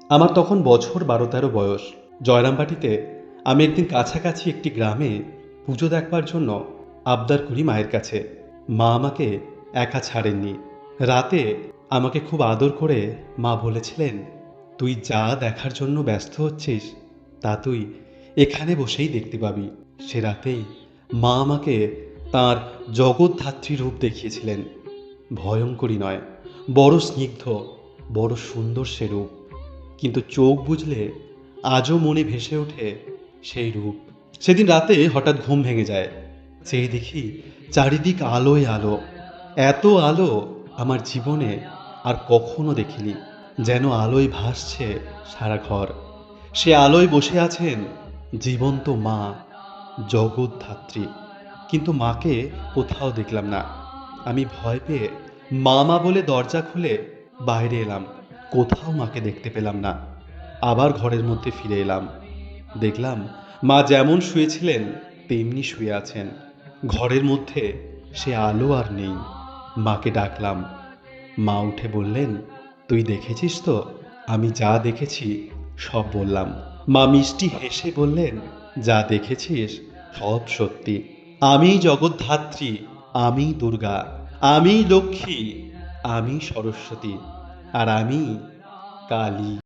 আমার তখন বছর ১২-১৩ বয়স। জয়রামবাটিতে আমি একদিন কাছাকাছি একটি গ্রামে পুজো দেখবার জন্য আবদার করি মায়ের কাছে। মা আমাকে একা ছাড়েননি। রাতে আমাকে খুব আদর করে মা বলেছিলেন, তুই যা দেখার জন্য ব্যস্ত হচ্ছিস তা তুই এখানে বসেই দেখতে পাবি। সে রাতেই মা আমাকে তাঁর জগদ্ধাত্রী রূপ দেখিয়েছিলেন। ভয়ঙ্করী নয়, বড় স্নিগ্ধ, বড় সুন্দর সে রূপ। কিন্তু চোখ বুজলে আজও মনে ভেসে ওঠে সেই রূপ। সেদিন রাতে হঠাৎ ঘুম ভেঙে যায়। চেয়ে দেখি চারিদিক আলোয় আলো। এত আলো আমার জীবনে আর কখনো দেখিনি। যেন আলোয় ভাসছে সারা ঘর। সে আলোয় বসে আছেন জীবন্ত মা, জগদ্ধাত্রী। কিন্তু মাকে কোথাও দেখলাম না। আমি ভয় পেয়ে মা মা বলে দরজা খুলে বাইরে এলাম। কোথাও মাকে দেখতে পেলাম না। আবার ঘরের মধ্যে ফিরে এলাম। দেখলাম মা যেমন শুয়েছিলেন তেমনি শুয়ে আছেন। ঘরের মধ্যে সে আলো আর নেই। মাকে ডাকলাম। মা উঠে বললেন, তুই দেখেছিস তো? আমি যা দেখেছি সব বললাম। মা মিষ্টি হেসে বললেন, যা দেখেছিস সব সত্যি। আমি জগদ্ধাত্রী, আমি দুর্গা, আমি লক্ষ্মী, আমি সরস্বতী, আর আমি কালী।